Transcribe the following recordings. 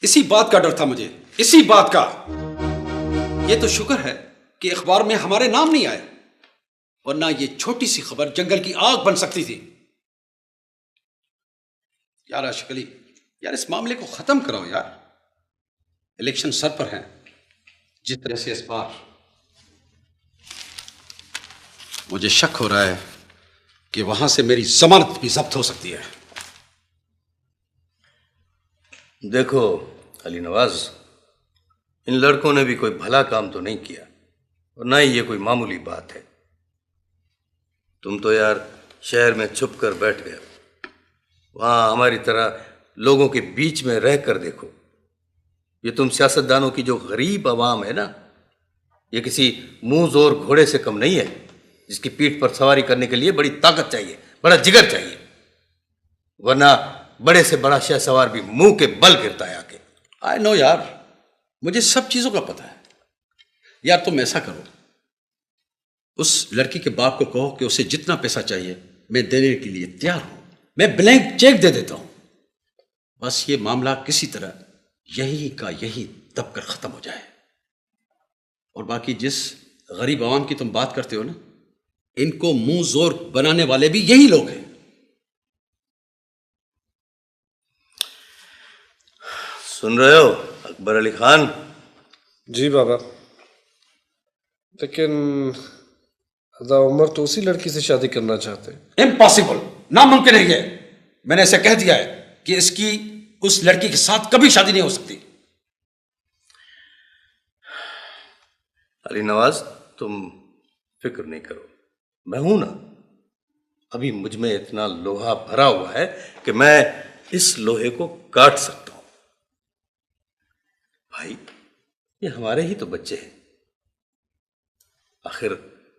इसी बात का डर था मुझे, इसी बात का। ये तो शुक्र है कि अखबार में हमारे नाम नहीं आया, वरना ये छोटी सी खबर जंगल की आग बन सकती थी। यार आशिक अली, यार इस मामले को खत्म कराओ यार। इलेक्शन सर पर हैं, जिस तरह से इस बार मुझे शक हो रहा है कि वहां से मेरी जमानत भी जब्त हो सकती है। देखो अली नवाज, इन लड़कों ने भी कोई भला काम तो नहीं किया और ना ही ये कोई मामूली बात है। तुम तो यार शहर में छुप कर बैठ गए, वहां हमारी तरह लोगों के बीच में रह कर देखो। ये तुम सियासतदानों की जो गरीब आवाम है ना, ये किसी मुंह जोर घोड़े से कम नहीं है, जिसकी पीठ पर सवारी करने के लिए बड़ी ताकत चाहिए, बड़ा जिगर चाहिए, वरना बड़े से बड़ा शहसवार भी मुंह के बल गिरता है आके। आई नो यार, मुझे सब चीजों का पता है। यार तुम ऐसा करो, उस लड़की के बाप को कहो कि उसे जितना पैसा चाहिए मैं देने के लिए तैयार हूं। मैं ब्लैंक चेक दे देता हूं। बस ये मामला किसी तरह यही का यही दबकर खत्म हो जाए। और बाकी जिस गरीब आवाम की तुम बात करते हो ना, इनको मुंह जोर बनाने वाले भी यही लोग हैं। सुन रहे हो अकबर अली खान? जी बाबा, लेकिन अदा उमर तो उसी लड़की से शादी करना चाहते हैं। इम्पॉसिबल, नामुमकिन है ये। मैंने इसे कह दिया है कि इसकी उस लड़की के साथ कभी शादी नहीं हो सकती। अली नवाज, तुम फिक्र नहीं करो, मैं हूं ना। अभी मुझ में इतना लोहा भरा हुआ है कि मैं इस लोहे को काट सकता हूं। भाई, ये हमारे ही तो बच्चे हैं। आखिर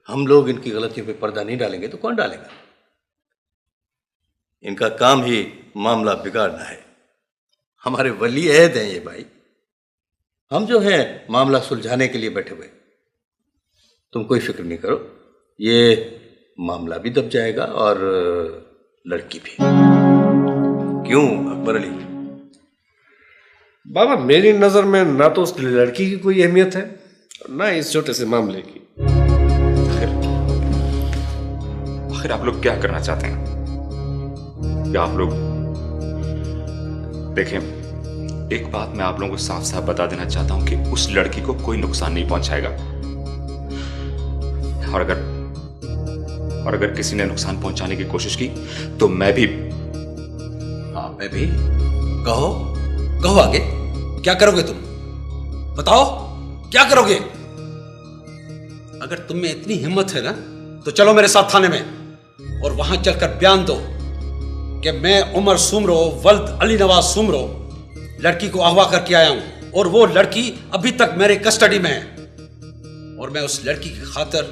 हम लोग इनकी गलतियों पे पर्दा नहीं डालेंगे तो कौन डालेगा? इनका काम ही मामला बिगाड़ना है। हमारे वली अहद हैं ये भाई। हम जो हैं मामला सुलझाने के लिए बैठे हुए। तुम कोई फिक्र नहीं करो, ये मामला भी दब जाएगा और लड़की भी। क्यों अकबर अली? बाबा, मेरी नजर में ना तो उस लड़की की कोई अहमियत है, ना इस छोटे से मामले की। आखिर आप लोग क्या करना चाहते हैं? क्या आप लोग देखें, एक बात मैं आप लोगों को साफ साफ बता देना चाहता हूं कि उस लड़की को कोई नुकसान नहीं पहुंचाएगा। और अगर किसी ने नुकसान पहुंचाने की कोशिश की तो मैं भी। हाँ, मैं भी। कहो कहो आगे, क्या करोगे तुम? बताओ क्या करोगे? अगर तुम में इतनी हिम्मत है ना, तो चलो मेरे साथ थाने में और वहां चलकर बयान दो कि मैं उमर सुमरो वल्द अली नवाज सुमरो लड़की को अगवा करके आया हूं और वो लड़की अभी तक मेरे कस्टडी में है और मैं उस लड़की की खातिर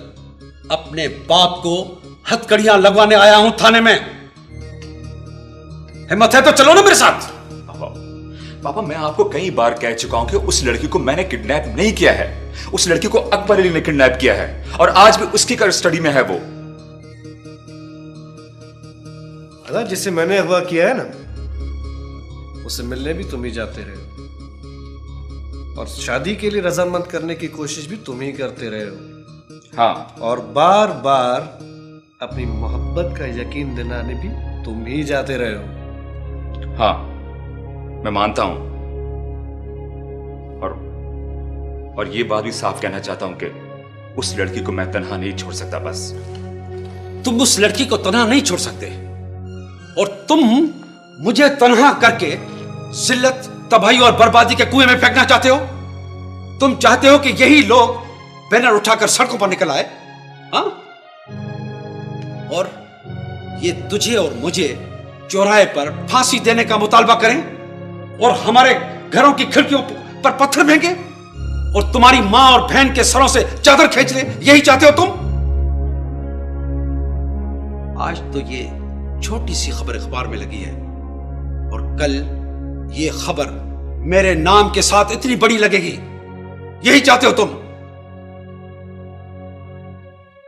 अपने बाप को हथकड़ियां लगवाने आया हूं थाने में। हिम्मत है तो चलो ना मेरे साथ। पापा, मैं आपको कई बार कह चुका हूं कि उस लड़की को मैंने किडनैप नहीं किया है। उस लड़की को अकबर अली ने किडनैप किया है और आज भी उसकी कस्टडी में है वो। अदा, जिसे मैंने अगवा किया है ना, उसे मिलने भी तुम ही जाते रहे हो और शादी के लिए रजामंद करने की कोशिश भी तुम ही करते रहे हो। हाँ, और बार बार अपनी मोहब्बत का यकीन दिलाने भी तुम ही जाते रहे हो। हाँ, मैं मानता हूं और ये बात भी साफ कहना चाहता हूं कि उस लड़की को मैं तन्हा नहीं छोड़ सकता। बस तुम उस लड़की को तन्हा नहीं छोड़ सकते और तुम मुझे तन्हा करके जिल्लत, तबाही और बर्बादी के कुएं में फेंकना चाहते हो। तुम चाहते हो कि यही लोग बैनर उठाकर सड़कों पर निकल आए, हाँ? और ये तुझे और मुझे चौराहे पर फांसी देने का मुतालबा करें और हमारे घरों की खिड़कियों पर पत्थर फेंके और तुम्हारी मां और बहन के सरों से चादर खींच ले। यही चाहते हो तुम? आज तो ये छोटी सी खबर अखबार में लगी है और कल ये खबर मेरे नाम के साथ इतनी बड़ी लगेगी। यही चाहते हो तुम?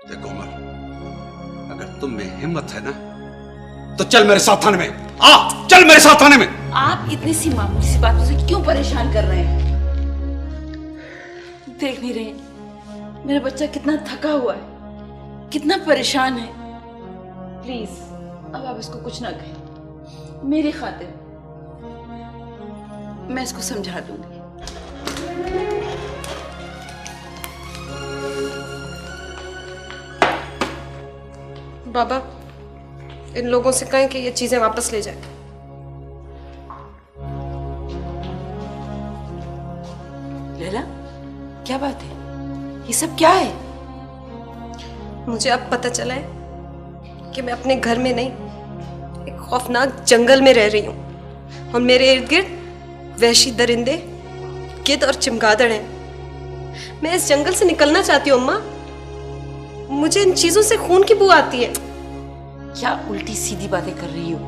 देखो उमर, अगर तुम में हिम्मत है ना, तो चल मेरे साथ थाने में। आ, चल मेरे साथ थाने में। आप इतनी सी मामूली सी बातों से क्यों परेशान कर रहे हैं? देख नहीं रहे मेरा बच्चा कितना थका हुआ है, कितना परेशान है। प्लीज अब आप इसको कुछ ना कहें, मेरी खातिर मैं इसको समझा दूंगी। बाबा, इन लोगों से कहें कि ये चीजें वापस ले जाए। लैला, क्या बात है? ये सब क्या है? मुझे अब पता चला है कि मैं अपने घर में नहीं, एक खौफनाक जंगल में रह रही हूँ और मेरे इर्द गिर्द वहशी दरिंदे, गिद्ध और चमगादड़ हैं। मैं इस जंगल से निकलना चाहती हूँ अम्मा। मुझे इन चीजों से खून की बू आती है। क्या उल्टी सीधी बातें कर रही हो?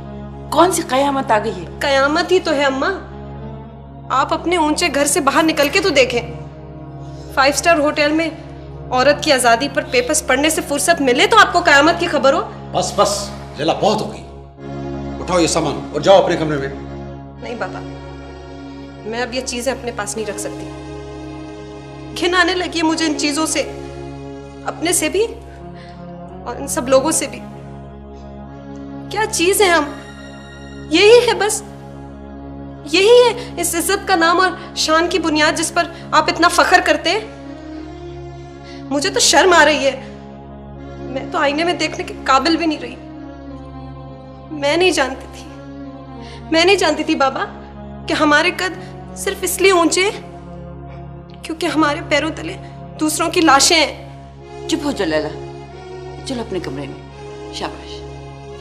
कौन सी कयामत आ गई है? कयामत ही तो है अम्मा। आप अपने ऊंचे घर से बाहर निकल के तो देखें। 5 स्टार होटल में औरत की आजादी पर पेपर्स पढ़ने से फुर्सत मिले तो आपको कयामत की खबर हो। बस बस लैला, बहुत होगी। उठाओ ये सामान और जाओ अपने कमरे में। नहीं बाबा, मैं अब ये चीजें अपने पास नहीं रख सकती। घिन आने लगी है मुझे इन चीजों से, अपने से भी और इन सब लोगों से भी। क्या चीज है हम? यही है बस, यही है इस इज्जत का नाम और शान की बुनियाद जिस पर आप इतना फख्र करते हैं। मुझे तो शर्म आ रही है। मैं तो आईने में देखने के काबिल भी नहीं रही। मैं नहीं जानती थी बाबा कि हमारे कद सिर्फ इसलिए ऊंचे हैं क्योंकि हमारे पैरों तले दूसरों की लाशें हैं। चुप हो जा लैला, चलो अपने कमरे में। शाबाश,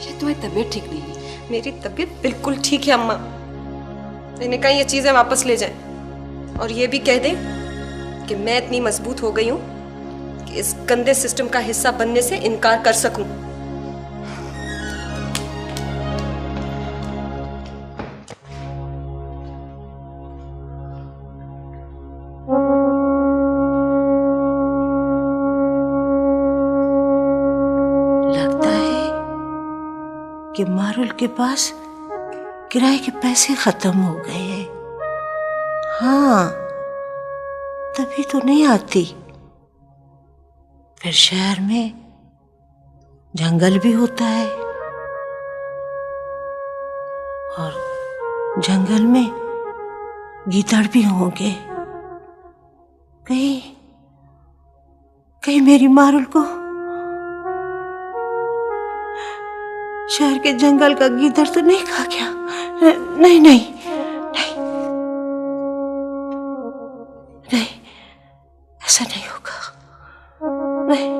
शायद तुम्हारी तबीयत ठीक नहीं है। मेरी तबीयत बिल्कुल ठीक है अम्मा। इन्हें कहीं ये चीजें वापस ले जाएं और ये भी कह दें कि मैं इतनी मजबूत हो गई हूं कि इस गंदे सिस्टम का हिस्सा बनने से इनकार कर सकूं। लगता है कि मारुल के पास किराए के पैसे खत्म हो गए हैं। हाँ, तभी तो नहीं आती। फिर शहर में जंगल भी होता है और जंगल में गीदड़ भी होंगे। कहीं मेरी मारुल को शहर के जंगल का गीदड़ तो नहीं खा गया? नहीं नहीं नहीं नहीं, ऐसा नहीं होगा। नहीं।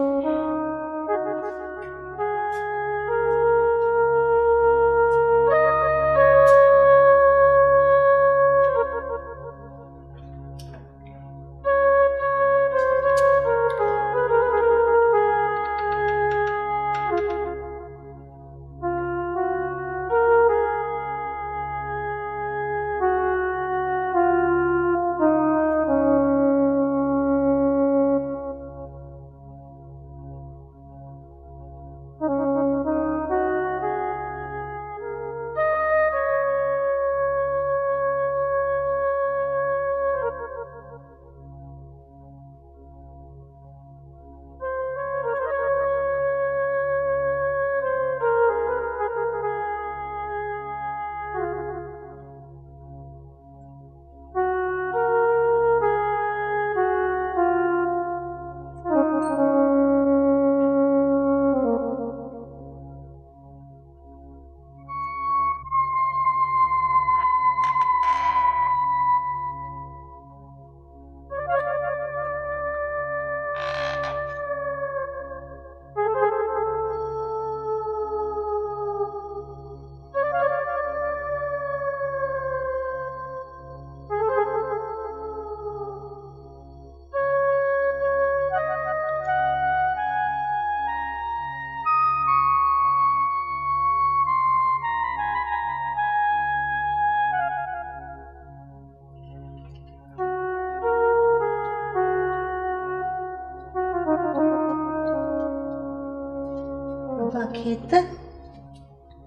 अबा खेतर,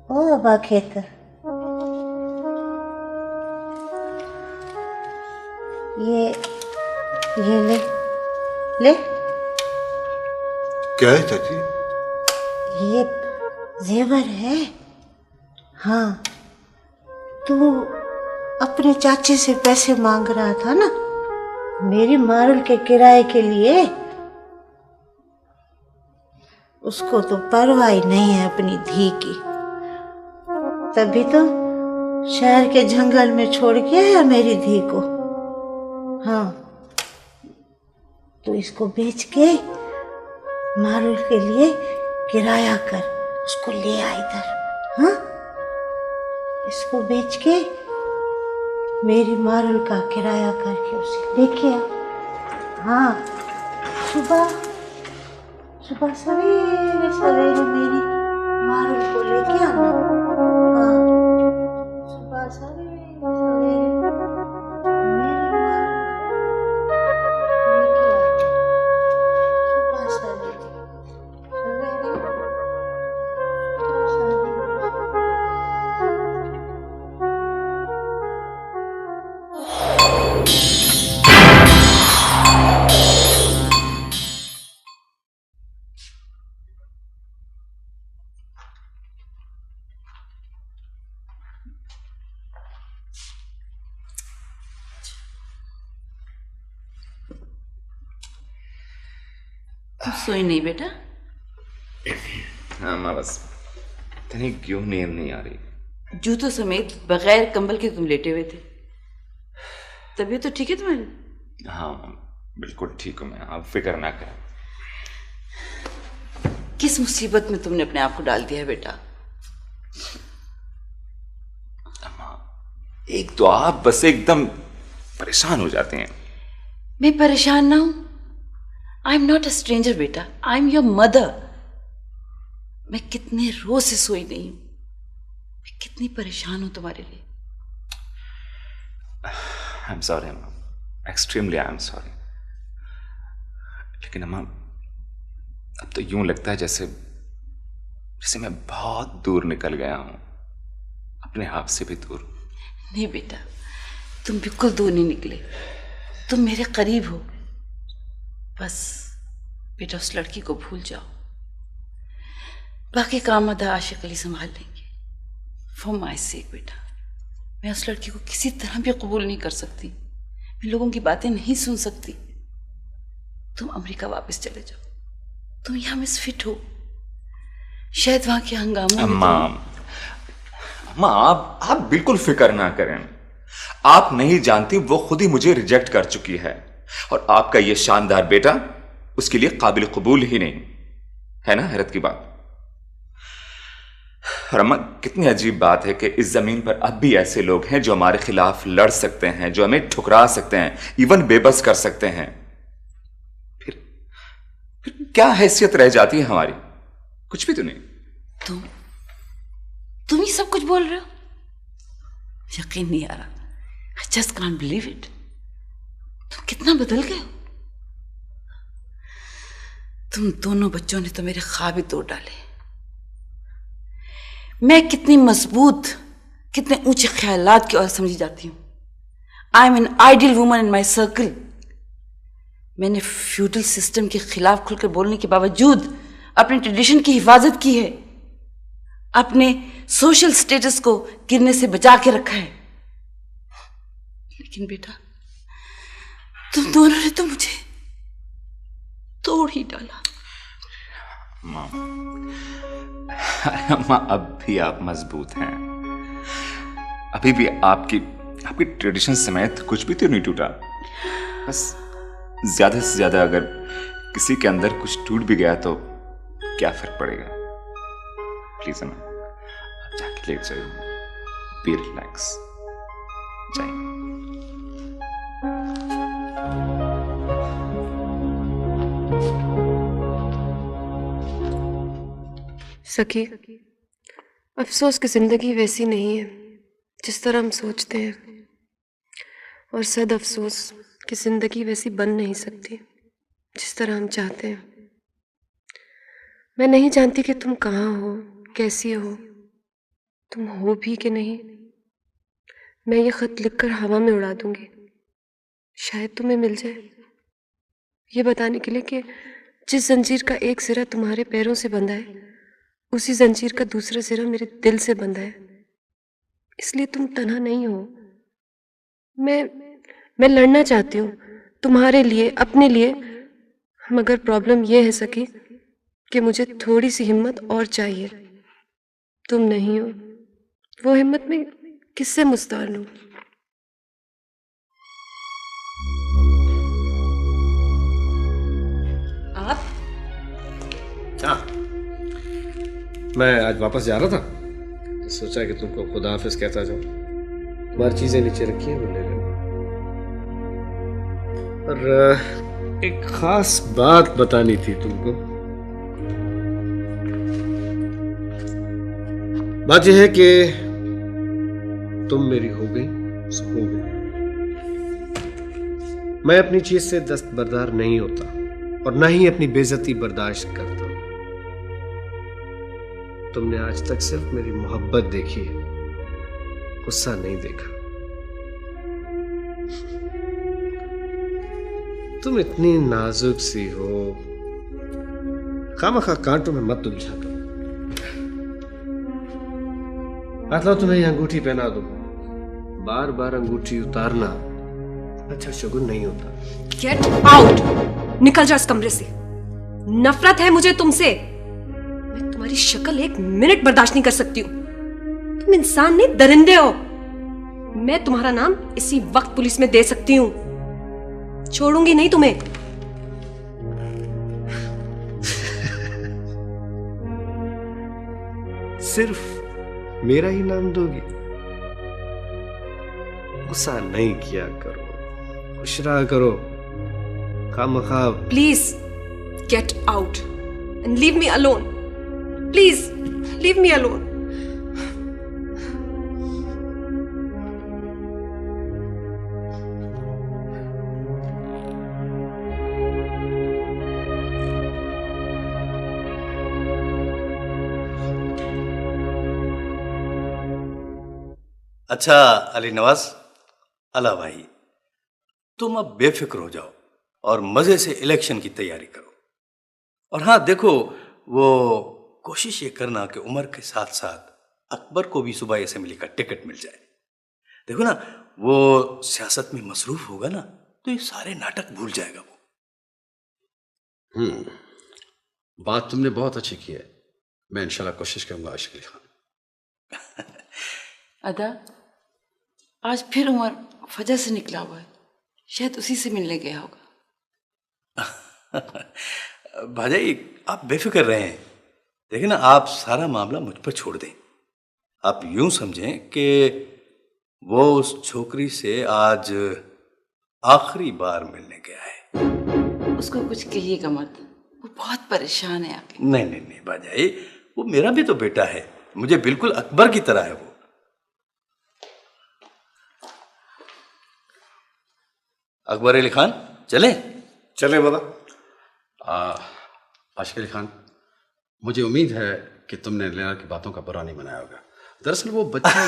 ओ अबा खेतर, ये ले ले। क्या है चाची? ये जेवर है। हाँ, तू अपने चाचे से पैसे मांग रहा था ना मेरी मारुल के किराए के लिए। उसको तो परवाह ही नहीं है अपनी धी की, तभी तो शहर के जंगल में छोड़ के आया मेरी धी को। हाँ, तो इसको बेच के मारुल के लिए किराया कर उसको ले आ इधर। हाँ, इसको बेच के मेरी मारुल का किराया करके उसे लेके आ। हाँ, सुबह सुबह सवेरे सवेरे मेरी मारुल को लेके आना। हाँ, सुबह सवेरे सवेरे मेरी मारुल को लेके आना। सुबह सवेरे सवेरे तुम सोई नहीं बेटा? हाँ माँ, बस पता नहीं क्यों नींद नहीं आ रही। जूतों समेत बगैर कंबल के तुम लेटे हुए थे। तबीयत तो ठीक है तुम्हारी? हाँ बिल्कुल ठीक हूँ मैं, आप फिक्र ना करें। किस मुसीबत में तुमने अपने आप को डाल दिया है बेटा? एक तो आप बस एकदम परेशान हो जाते हैं। मैं परेशान ना हूं। I am not a stranger बेटा, आई एम योर मदर। मैं कितने रोज से सोई नहीं हूं, मैं कितनी परेशान हूं तुम्हारे लिए। आई एम सॉरी अम्मा, एक्सट्रीमली आई एम सॉरी। लेकिन अम्मा, अब तो यूं लगता है जैसे मैं बहुत दूर निकल गया हूं, अपने आप से भी दूर। नहीं बेटा, तुम बिल्कुल दूर नहीं निकले, तुम मेरे करीब हो। बस बेटा उस लड़की को भूल जाओ, बाकी काम अदा आशिक अली संभाल लेंगे। फॉर माय सेक बेटा, मैं उस लड़की को किसी तरह भी कबूल नहीं कर सकती, मैं लोगों की बातें नहीं सुन सकती। तुम अमेरिका वापस चले जाओ, तुम यहाँ मिसफिट हो, शायद वहां के हंगामों में अम्मा आप बिल्कुल फिक्र ना करें। आप नहीं जानती वो खुद ही मुझे रिजेक्ट कर चुकी है, और आपका ये शानदार बेटा उसके लिए काबिल कबूल ही नहीं है ना। हैरत की बात। और अम्मा, कितनी अजीब बात है कि इस जमीन पर अब भी ऐसे लोग हैं जो हमारे खिलाफ लड़ सकते हैं, जो हमें ठुकरा सकते हैं, इवन बेबस कर सकते हैं। फिर क्या हैसियत रह जाती है हमारी? कुछ भी तो नहीं। तुम ही सब कुछ बोल रहे हो? यकीन नहीं आ रहा। I just can't believe it. तुम कितना बदल गए हो। तुम दोनों बच्चों ने तो मेरे ख्वाब ही तोड़ डाले। मैं कितनी मजबूत, कितने ऊंचे ख्यालात की औरत समझी जाती हूं। I am an ideal woman in my circle. मैंने फ्यूडल सिस्टम के खिलाफ खुलकर बोलने के बावजूद अपने ट्रेडिशन की हिफाजत की है, अपने सोशल स्टेटस को गिरने से बचा के रखा है। लेकिन बेटा, तुम दोनों ने तो मुझे तोड़ ही डाला। अम्मा, अब भी आप मजबूत हैं। अभी भी आपकी ट्रेडिशन समेत कुछ भी तो नहीं टूटा। बस ज्यादा से ज्यादा अगर किसी के अंदर कुछ टूट भी गया तो क्या फर्क पड़ेगा। प्लीज अम्मा, आप जाके लेट जाइए, बी रिलैक्स, जाइए। सखी, अफसोस कि जिंदगी वैसी नहीं है जिस तरह हम सोचते हैं, और सद अफसोस कि जिंदगी वैसी बन नहीं सकती जिस तरह हम चाहते हैं। मैं नहीं जानती कि तुम कहाँ हो, कैसी हो, तुम हो भी कि नहीं। मैं ये खत लिखकर हवा में उड़ा दूंगी, शायद तुम्हें मिल जाए, ये बताने के लिए कि जिस जंजीर का एक सिरा तुम्हारे पैरों से बंधा है, उसी जंजीर का दूसरा सिरा मेरे दिल से बंधा है। इसलिए तुम तन्हा नहीं हो। मैं लड़ना चाहती हूँ तुम्हारे लिए, अपने लिए, मगर प्रॉब्लम ये है सकी कि मुझे थोड़ी सी हिम्मत और चाहिए। तुम नहीं हो, वो हिम्मत मैं किससे मुस्तार लूं? आप? हाँ, मैं आज वापस जा रहा था तो सोचा कि तुमको खुदा हाफिज कहता जाऊं। तुम्हारी चीजें नीचे रखी है, वो ले लेना। और एक खास बात बतानी थी तुमको। बात यह है कि तुम मेरी हो गई सो हो गई। मैं अपनी चीज से दस्तबरदार नहीं होता और ना ही अपनी बेइज्जती बर्दाश्त करता हूं। तुमने आज तक सिर्फ मेरी मोहब्बत देखी है, गुस्सा नहीं देखा। तुम इतनी नाजुक सी हो, खामखा कांटों में मत उलझा करो। मतलब तुम्हें ये अंगूठी पहना दूं, बार बार अंगूठी उतारना अच्छा शगुन नहीं होता। Get out! निकल जा इस कमरे से। नफरत है मुझे तुमसे। मैं तुम्हारी शक्ल एक मिनट बर्दाश्त नहीं कर सकती हूँ। तुम इंसान नहीं, दरिंदे हो। मैं तुम्हारा नाम इसी वक्त पुलिस में दे सकती हूँ। छोड़ूंगी नहीं तुम्हें। सिर्फ मेरा ही नाम दोगी? गुस्सा नहीं किया करो, खुश रहा करो। खामखा please get out and leave me alone. Please leave me alone. अच्छा अली नवाज, अला भाई, तुम अब बेफिक्र हो जाओ और मजे से इलेक्शन की तैयारी करो। और हाँ देखो, वो कोशिश ये करना कि उमर के साथ साथ अकबर को भी सूबाई असेंबली का टिकट मिल जाए। देखो ना, वो सियासत में मसरूफ होगा ना तो ये सारे नाटक भूल जाएगा वो। बात तुमने बहुत अच्छी की है। मैं इंशाल्लाह कोशिश करूंगा आशिक अली खान। अदा, आज फिर उमर फजर से निकला हुआ है, शायद उसी से मिलने गया होगा। भाई आप बेफिक्र रहें। देखिए ना, आप सारा मामला मुझ पर छोड़ दें। आप यूं समझें कि वो उस छोकरी से आज आखिरी बार मिलने गया है। उसको कुछ कहिएगा मत, वो बहुत परेशान है आके। नहीं नहीं नहीं भाई, वो मेरा भी तो बेटा है, मुझे बिल्कुल अकबर की तरह है वो। अकबर अली खान, चलें? चले बाबा। आशिक अली खान, मुझे उम्मीद है कि तुमने लैला की बातों का बुरा नहीं मनाया होगा। दरअसल वो बच्ची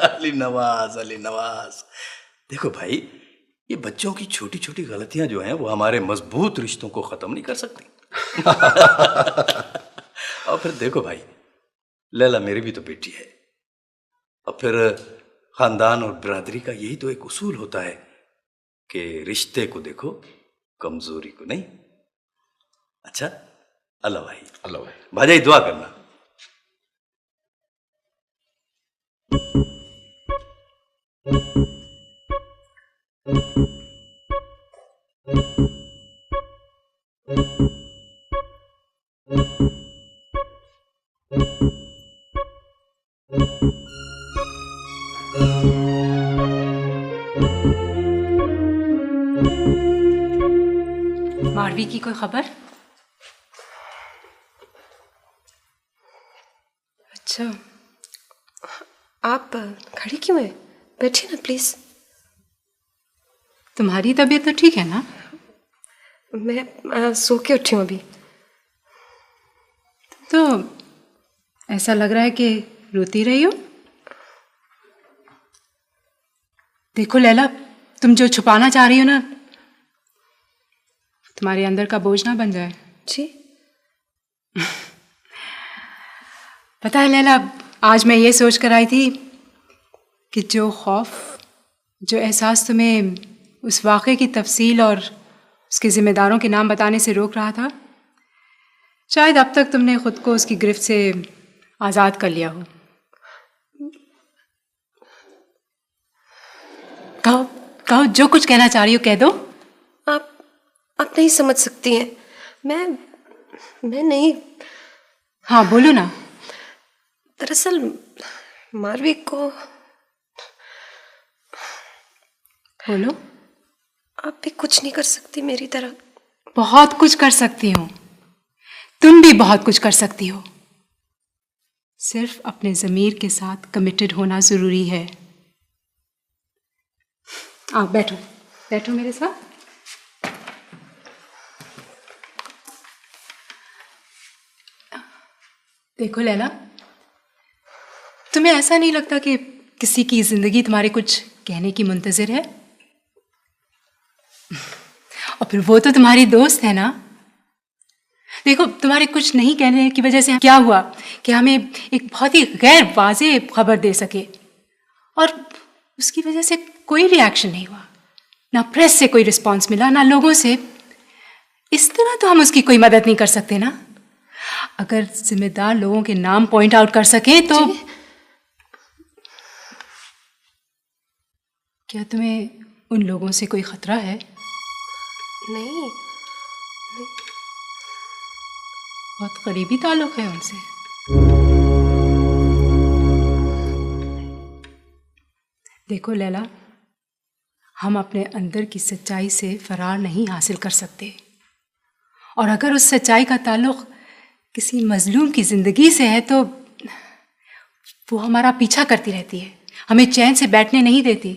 अली नवाज, अली नवाज, देखो भाई, ये बच्चों की छोटी छोटी गलतियां जो हैं वो हमारे मजबूत रिश्तों को खत्म नहीं कर सकती। और फिर देखो भाई, लैला मेरी भी तो बेटी है। और फिर खानदान और बिरादरी का यही तो एक उसूल होता है कि रिश्ते को देखो, कमजोरी को नहीं। अच्छा अल्लाह भाई, अल्लाह भाई, भाई दुआ करना। मारवी की कोई खबर? अच्छा, आप खड़ी क्यों हैं? बैठिए ना प्लीज। तुम्हारी तबीयत तो ठीक है ना? मैं सो के उठी हूँ अभी। तो ऐसा लग रहा है कि रोती रही हो। देखो लैला, तुम जो छुपाना चाह रही हो ना, तुम्हारे अंदर का बोझ ना बन जाए। जी। पता है लैला, आज मैं ये सोच कर आई थी कि जो खौफ, जो एहसास तुम्हें उस वाक़े की तफसील और उसके ज़िम्मेदारों के नाम बताने से रोक रहा था, शायद अब तक तुमने खुद को उसकी गिरफ्त से आज़ाद कर लिया हो। कहो कहो, जो कुछ कहना चाह रही हो कह दो। आप नहीं समझ सकती हैं। मैं नहीं। हाँ बोलो ना। दरअसल मारवी को। बोलो। आप भी कुछ नहीं कर सकती मेरी तरह। बहुत कुछ कर सकती हूँ, तुम भी बहुत कुछ कर सकती हो। सिर्फ अपने ज़मीर के साथ कमिटेड होना ज़रूरी है। आओ बैठो, बैठो मेरे साथ। देखो लैला, तुम्हें ऐसा नहीं लगता कि किसी की ज़िंदगी तुम्हारे कुछ कहने की मुंतज़िर है? और फिर वो तो तुम्हारी दोस्त है ना। देखो, तुम्हारे कुछ नहीं कहने की वजह से क्या हुआ कि हमें एक बहुत ही गैर वाज़ेह खबर दे सके, और उसकी वजह से कोई रिएक्शन नहीं हुआ, ना प्रेस से कोई रिस्पांस मिला, ना लोगों से। इस तरह तो हम उसकी कोई मदद नहीं कर सकते ना। अगर जिम्मेदार लोगों के नाम पॉइंट आउट कर सके तो। क्या तुम्हें उन लोगों से कोई खतरा है? नहीं। बहुत करीबी ताल्लुक है उनसे। देखो लैला, हम अपने अंदर की सच्चाई से फरार नहीं हासिल कर सकते, और अगर उस सच्चाई का ताल्लुक किसी मजलूम की जिंदगी से है तो वो हमारा पीछा करती रहती है, हमें चैन से बैठने नहीं देती।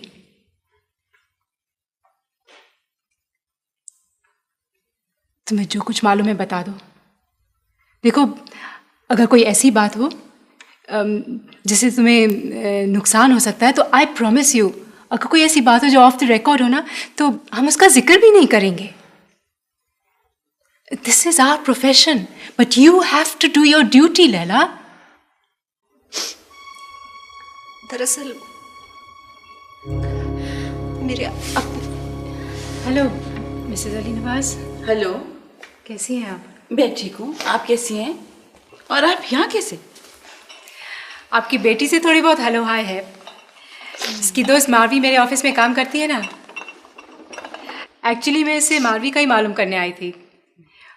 तुम्हें जो कुछ मालूम है बता दो। देखो, अगर कोई ऐसी बात हो जिससे तुम्हें नुकसान हो सकता है, तो आई प्रॉमिस यू, अगर कोई ऐसी बात हो जो ऑफ द रिकॉर्ड हो ना, तो हम उसका जिक्र भी नहीं करेंगे। This is our profession, but you have to do your duty Laila. दरअसल मेरे hello Mrs Ali Nawaz. Hello, कैसी हैं आप? मैं ठीक हूँ, आप कैसी हैं? और आप यहाँ कैसे? आपकी बेटी से थोड़ी बहुत हेलो हाय है। इसकी दोस्त मारवी मेरे ऑफिस में काम करती है ना। एक्चुअली मैं इससे मारवी का ही मालूम करने आई थी।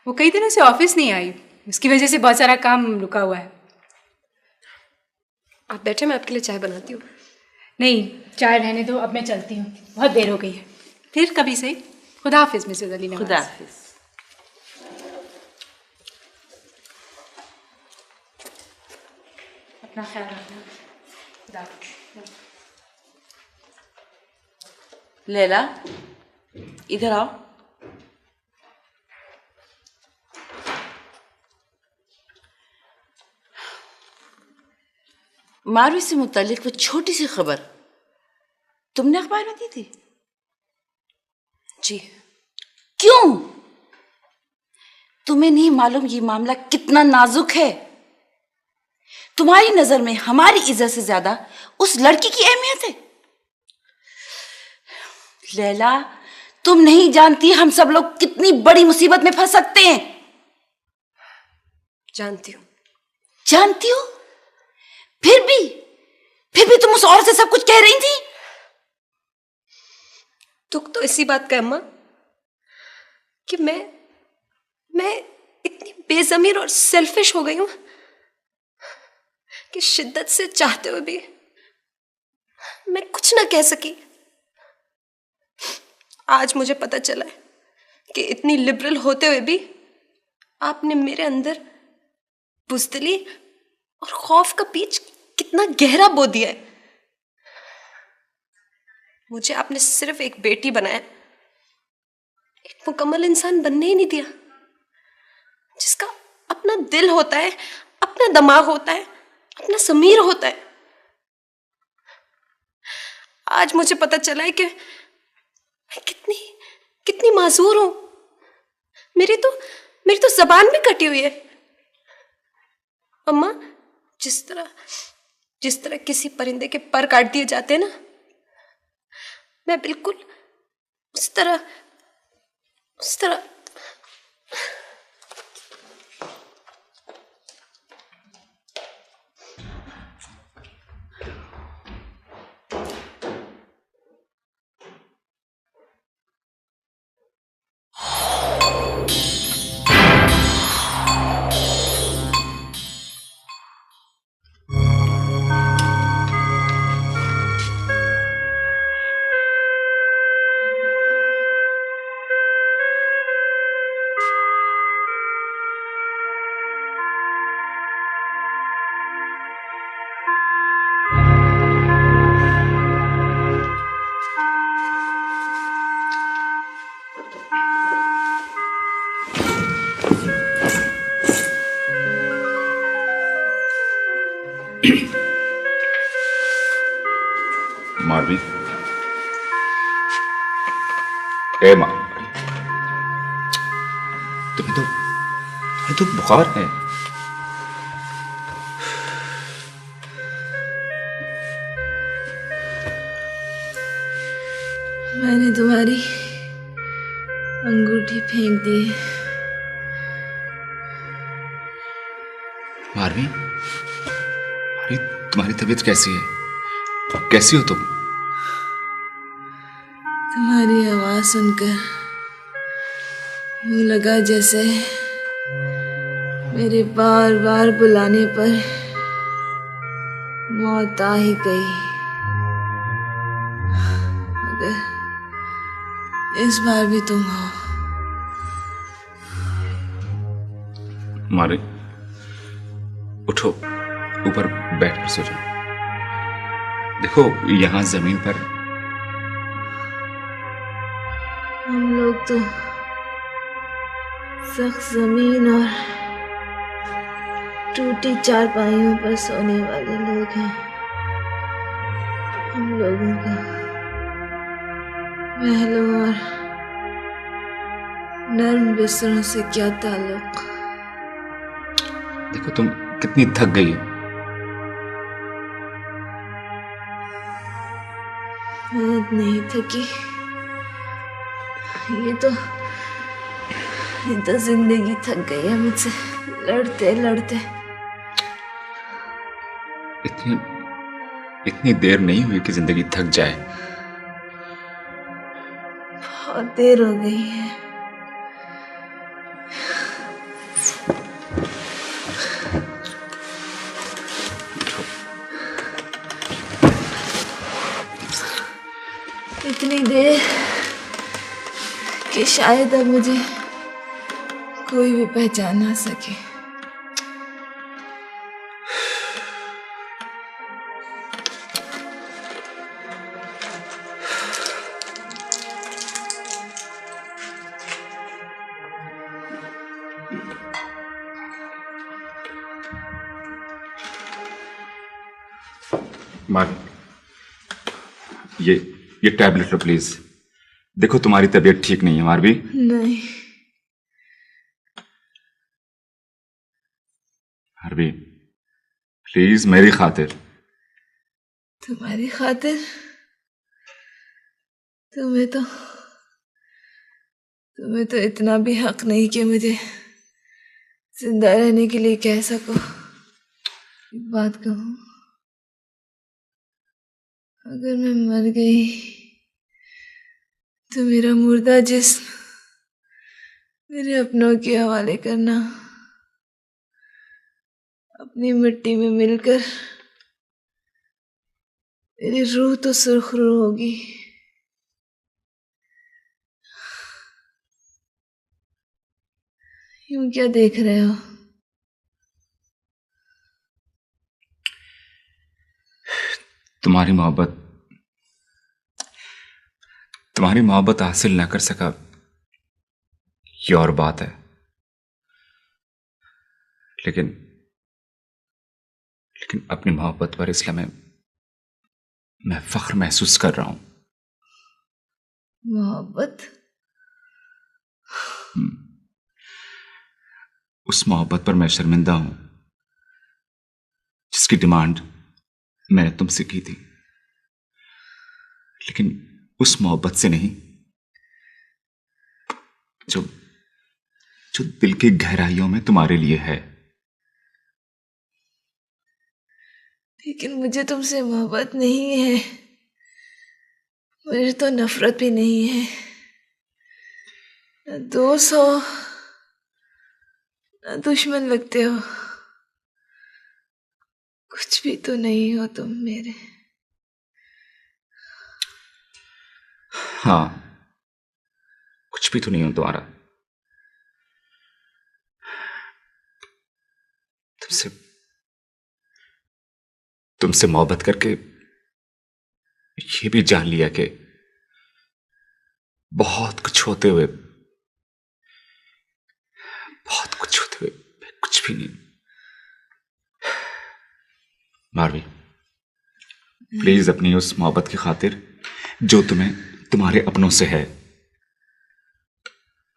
वो कई दिनों से ऑफिस नहीं आई, उसकी वजह से बहुत सारा काम रुका हुआ है। आप बैठे, मैं आपके लिए चाय बनाती हूँ। नहीं, चाय रहने दो, अब मैं चलती हूँ, बहुत देर हो गई है। फिर कभी सही। खुदा हाफिज मिसेज अली नवाज। खुदा हाफिज। अपना ख्याल रखना। खुदा हाफिज। लैला, इधर आओ। मारवी से मुतालिक वो छोटी सी खबर तुमने अखबार में दी थी? जी। क्यों? तुम्हें नहीं मालूम ये मामला कितना नाजुक है? तुम्हारी नजर में हमारी इज्जत से ज्यादा उस लड़की की अहमियत है। लैला, तुम नहीं जानती हम सब लोग कितनी बड़ी मुसीबत में फंस सकते हैं। जानती हूँ। जानती हो? फिर भी तुम उस औरत से सब कुछ कह रही थी। दुख तो इसी बात का अम्मा कि मैं इतनी बेज़मीर और सेल्फिश हो गई हूं कि शिद्दत से चाहते हुए भी मैं कुछ ना कह सकी। आज मुझे पता चला है कि इतनी लिबरल होते हुए भी आपने मेरे अंदर बुज़दिली और खौफ का बीज कितना गहरा बो दिया है। मुझे आपने सिर्फ एक बेटी बनाया, एक मुकम्मल इंसान बनने ही नहीं दिया, जिसका अपना दिल होता है, अपना दिमाग होता है, अपना ज़मीर होता है। आज मुझे पता चला है कि मैं कितनी कितनी माजूर हूं। मेरी तो जबान भी कटी हुई है। अम्मा, जिस तरह किसी परिंदे के पर काट दिए जाते हैं ना, मैं बिल्कुल उस तरह मारवी, ए मारवी, तुम्हें तो बुखार है। मैंने तुम्हारी अंगूठी फेंक दी है। मारवी, तुम्हारी तबीयत कैसी है? कैसी हो तुम? तुम्हारी आवाज सुनकर यूं लगा जैसे मेरे बार बार बुलाने पर मौत आ ही गई। मगर इस बार भी तुम हो। मारे, उठो, ऊपर बैठ कर सो जाओ। देखो, यहां जमीन पर हम लोग तो सख्त जमीन और टूटी चारपाइयों पर सोने वाले लोग हैं। हम लोगों का महलों और नर्म बिस्तरों से क्या ताल्लुक। देखो, तुम कितनी थक गई हो। मैं नहीं थकी। ये तो जिंदगी थक गई है मुझसे लड़ते लड़ते। इतनी देर नहीं हुई कि जिंदगी थक जाए। बहुत देर हो गई है। इतनी देर कि शायद अब मुझे कोई भी पहचान ना सके। मार, ये टैबलेट लो प्लीज। देखो, तुम्हारी तबीयत ठीक नहीं है मारवी। नहीं। मारवी, प्लीज मेरी खातिर। तुम्हारी खातिर? तुम्हें तो इतना भी हक नहीं कि मुझे जिंदा रहने के लिए कह सको। एक बात कहूं, अगर मैं मर गई तो मेरा मुर्दा जिस्म मेरे अपनों के हवाले करना। अपनी मिट्टी में मिलकर मेरी रूह तो सुरखरू होगी। यूं क्या देख रहे हो? तुम्हारी मोहब्बत हासिल ना कर सका, ये और बात है। लेकिन अपनी मोहब्बत पर इसलिए मैं फख्र महसूस कर रहा हूं। मोहब्बत? उस मोहब्बत पर मैं शर्मिंदा हूं जिसकी डिमांड मैंने तुमसे की थी, लेकिन उस मोहब्बत से नहीं जो जो दिल की गहराइयों में तुम्हारे लिए है। लेकिन मुझे तुमसे मोहब्बत नहीं है, मुझे तो नफरत भी नहीं है। न दोस्त हो न दुश्मन लगते हो, कुछ भी तो नहीं हो तुम मेरे। हाँ, कुछ भी तो नहीं हूं तुम्हारा। तुमसे मोहब्बत करके ये भी जान लिया कि बहुत कुछ होते हुए मैं कुछ भी नहीं। मारवी, प्लीज अपनी उस मोहब्बत की खातिर जो तुम्हें तुम्हारे अपनों से है,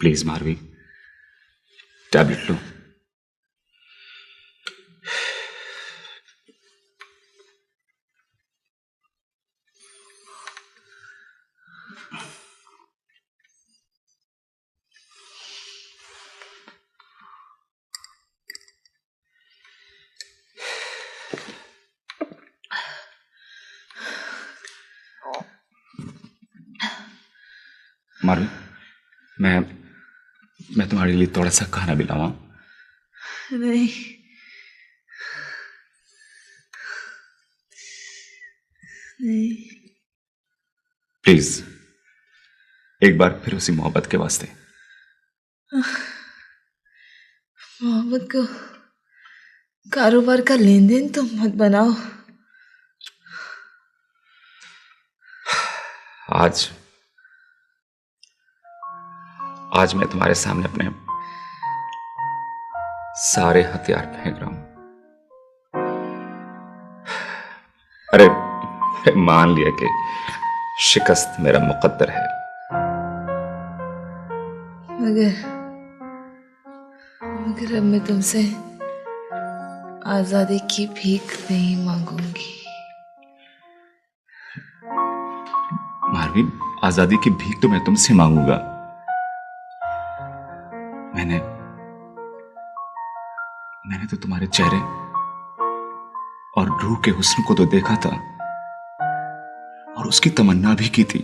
प्लीज मारवी टैबलेट लो। मारवी, मैं तुम्हारे लिए थोड़ा सा खाना भी लाऊं? नहीं, नहीं। प्लीज एक बार फिर उसी मोहब्बत के वास्ते। मोहब्बत को कारोबार का लेन देन तो मत बनाओ। आज मैं तुम्हारे सामने अपने सारे हथियार फेंक रहा हूं। अरे मान लिया कि शिकस्त मेरा मुकद्दर है, मगर अब मैं तुमसे आजादी की भीख नहीं मांगूंगी। मारवी, आजादी की भीख तो मैं तुमसे मांगूंगा। मैंने तो तुम्हारे चेहरे और रूह के हुस्न को तो देखा था और उसकी तमन्ना भी की थी,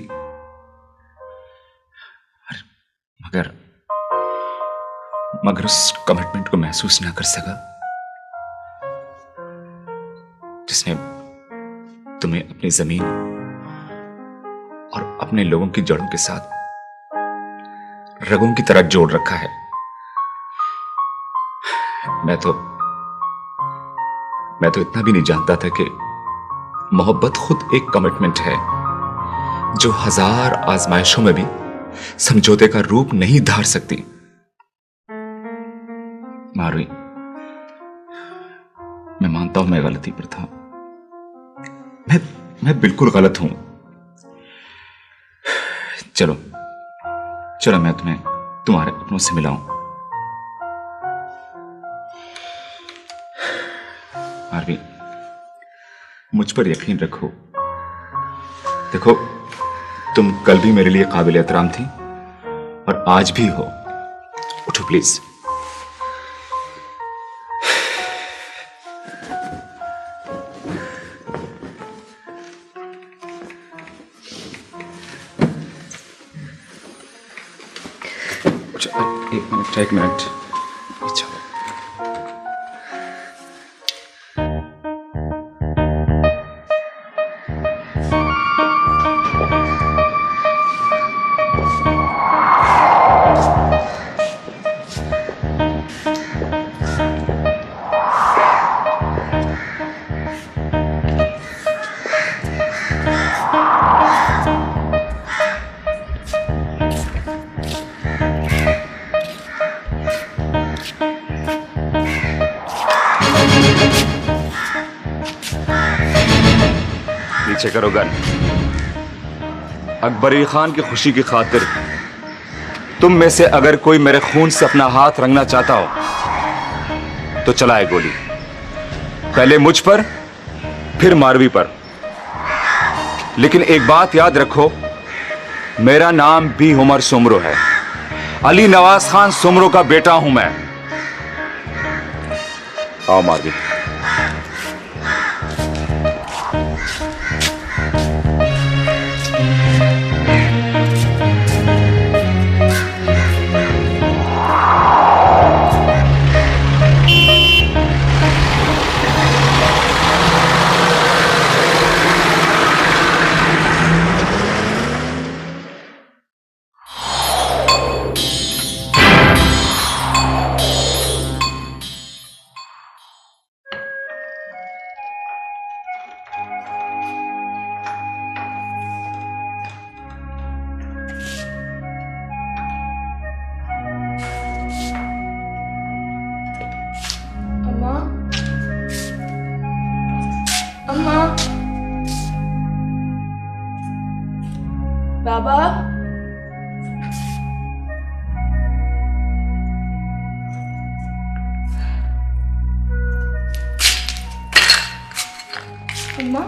मगर उस कमिटमेंट को महसूस ना कर सका जिसने तुम्हें अपनी जमीन और अपने लोगों की जड़ों के साथ रगों की तरह जोड़ रखा है। मैं तो इतना भी नहीं जानता था कि मोहब्बत खुद एक कमिटमेंट है जो 1000 आजमाइशों में भी समझौते का रूप नहीं धार सकती। मारवी, मैं मानता हूं मैं गलती पर था, मैं बिल्कुल गलत हूं। चलो मैं तुम्हें तुम्हारे अपनों से मिलाऊं। मारवी, मुझ पर यकीन रखो। देखो, तुम कल भी मेरे लिए काबिल एहतराम थी और आज भी हो। उठो प्लीज। एक मिनट। अच्छा, पीछे करो गन। अकबरी खान की खुशी की खातिर तुम में से अगर कोई मेरे खून से अपना हाथ रंगना चाहता हो तो चलाए गोली, पहले मुझ पर फिर मारवी पर। लेकिन एक बात याद रखो, मेरा नाम भी उमर सुमरो है, अली नवाज खान सुमरो का बेटा हूं मैं। आओ मारवी। बाबा, अम्मा,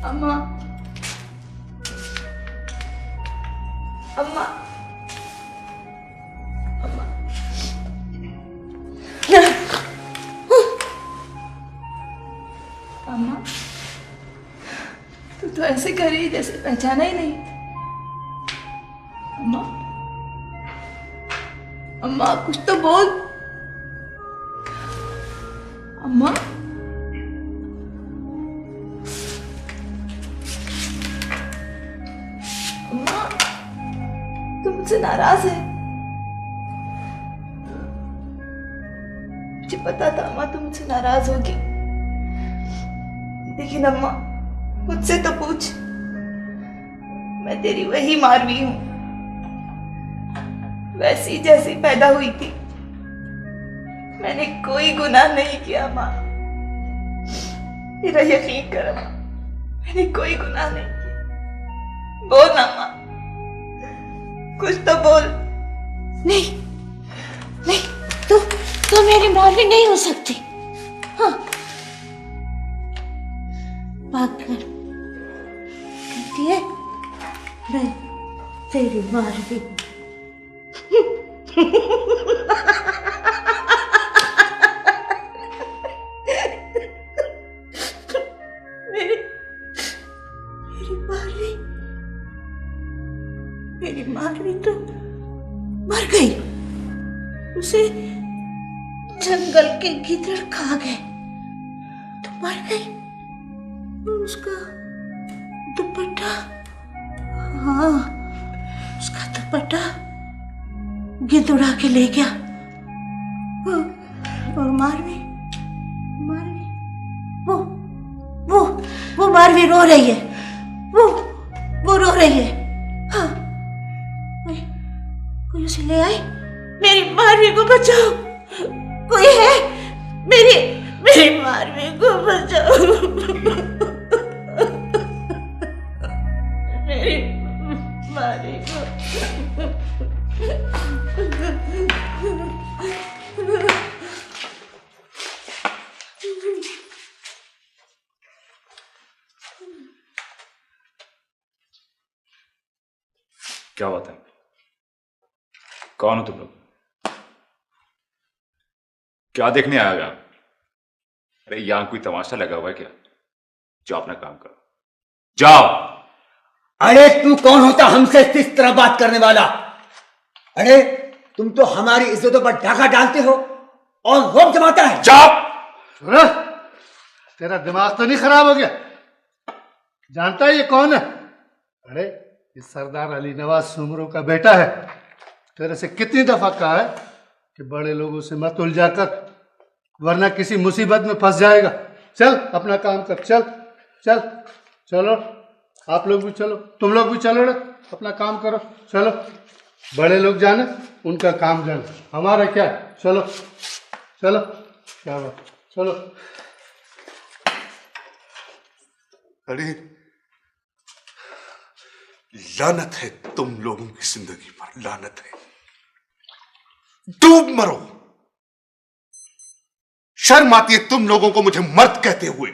अम्मा, अम्मा, अम्मा, अम्मा, तू तो ऐसे कर रही जैसे पहचाना ही नहीं। अम्मा, अम्मा कुछ तो बोल। अम्मा, अम्मा, तू मुझसे नाराज है। मुझे पता था अम्मा तुम मुझसे नाराज होगी, लेकिन अम्मा मुझसे तो पूछ, मैं तेरी वही मारवी हूं, वैसी जैसी पैदा हुई थी। मैंने कोई गुनाह नहीं किया माँ, मेरा यकीन कर अम्मा, मैंने कोई गुनाह नहीं किया। बोल ना माँ, कुछ तो बोल। नहीं नहीं, तू मेरी मारवी नहीं हो सकती। हाँ, पागल कहती है मैं तेरी मारवी। मेरी मारवी तो मर गई, उसे जंगल के गिद्दड़ खा गए तो मर गई। उसका दुपट्टा, हाँ उसका दुपट्टा गिद्द उड़ा के ले गया। और मारवी वो मारवी रो रही है, वो रो रही है। हाँ, कोई उसे ले आए, मेरी मारवी को बचाओ। कोई है, मेरी मारवी को बचाओ। मेरी मारवी को। क्या बात है? कौन हो तुम लोग? क्या देखने आएगा? अरे यहां कोई तमाशा लगा हुआ है क्या? जाओ अपना काम करो, जाओ। अरे तू कौन होता हमसे इस तरह बात करने वाला? अरे तुम तो हमारी इज्जतों पर डाका डालते हो और रोब जमाता है। जाओ। तेरा दिमाग तो नहीं खराब हो गया? जानता है ये कौन है? अरे ये सरदार अली नवाज सुमरो का बेटा है। तेरे से कितनी दफा कहा है कि बड़े लोगों से मत उलझा कर, वरना किसी मुसीबत में फंस जाएगा। चल अपना काम कर, चल चल चलो, आप लोग भी चलो, तुम लोग भी चलो रे, अपना काम करो। चलो, बड़े लोग जाने उनका काम जाने, हमारा क्या है। चलो चलो, क्या बात, चलो। अली लानत है तुम लोगों की जिंदगी पर, लानत है। डूब मरो। शर्म आती है तुम लोगों को मुझे मर्द कहते हुए।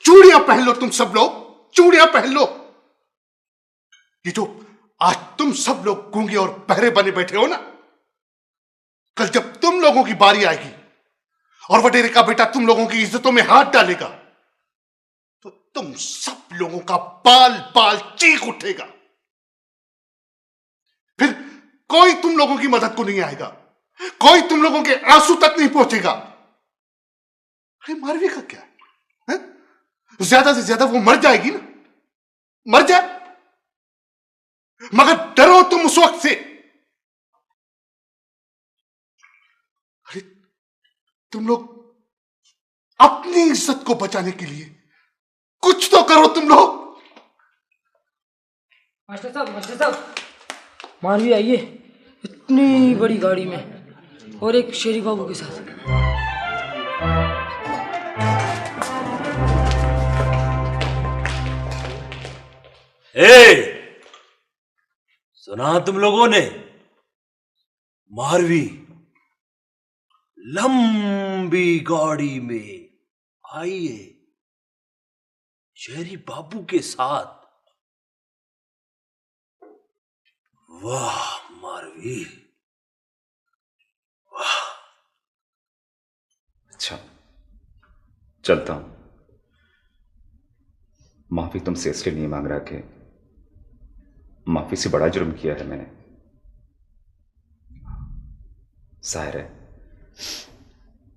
चूड़ियां पहन लो तुम सब लोग, चूड़ियां पहन लो। ये जो आज तुम सब लोग गूंगे और बहरे बने बैठे हो ना, कल जब तुम लोगों की बारी आएगी और वडेरे का बेटा तुम लोगों की इज्जतों में हाथ डालेगा, तो तुम सब लोगों का बाल बाल चीख उठेगा। फिर कोई तुम लोगों की मदद को नहीं आएगा, कोई तुम लोगों के आंसू तक नहीं पहुंचेगा। अरे मारवी का क्या है? ज्यादा से ज्यादा वो मर जाएगी ना, मर जाए, मगर डरो तुम उस वक्त से। अरे तुम लोग अपनी इज्जत को बचाने के लिए कुछ तो करो तुम लोग। मास्टर साहब, मारवी आई है इतनी बड़ी गाड़ी में और एक शेरी बाबू के साथ। सुना तुम लोगों ने? मारवी लंबी गाड़ी में आई है शेरी बाबू के साथ। वाह मारवी, वाह। अच्छा, चलता हूं। माफी तुमसे इसलिए नहीं मांग रहा कि माफी से बड़ा जुर्म किया है मैंने। जाहिर है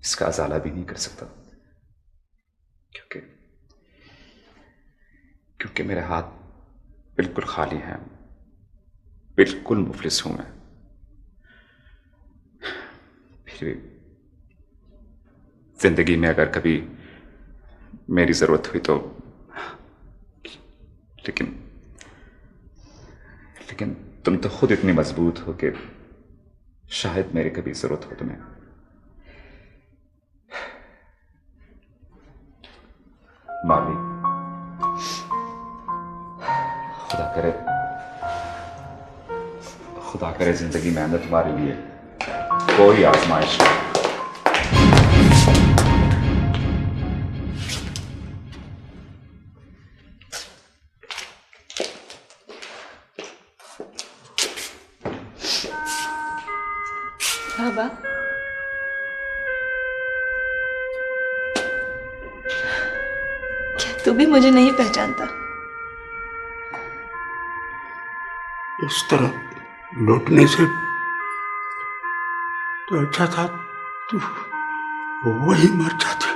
इसका अजाला भी नहीं कर सकता, क्योंकि मेरे हाथ बिल्कुल खाली हैं, बिल्कुल मुफलिस हूं मैं। फिर जिंदगी में अगर कभी मेरी जरूरत हुई तो, लेकिन तुम तो खुद इतनी मजबूत हो कि शायद मेरी कभी जरूरत हो तुम्हें। मावी, खुदा करे जिंदगी में आंदा तुम्हारे लिए कोई आजमाइश नहीं। बाबा, क्या तू भी मुझे नहीं पहचानता? इस तरह लौटने से तो अच्छा था तू वही मर जाती।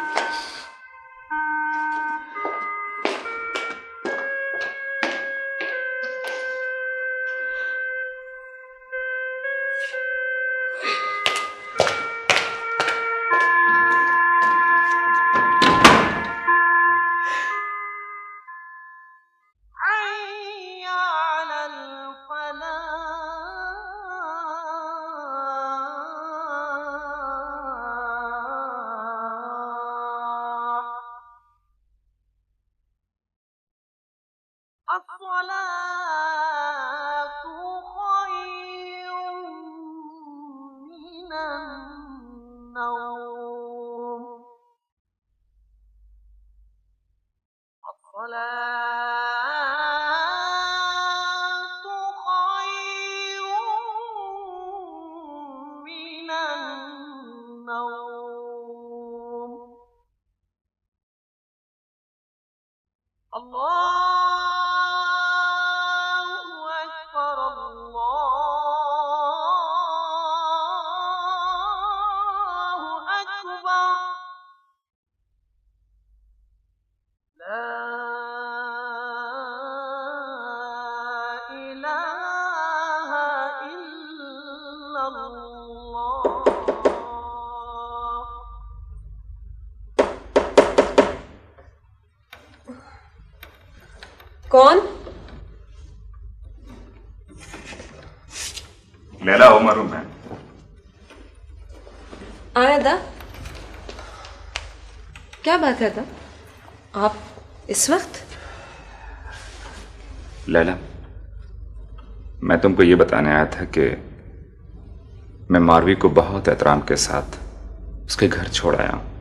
कौन? लैला उमर हूं मैं। आया दा, क्या बात है दा? आप इस वक्त? लैला, मैं तुमको ये बताने आया था कि मैं मारवी को बहुत एहतराम के साथ उसके घर छोड़ आया हूं।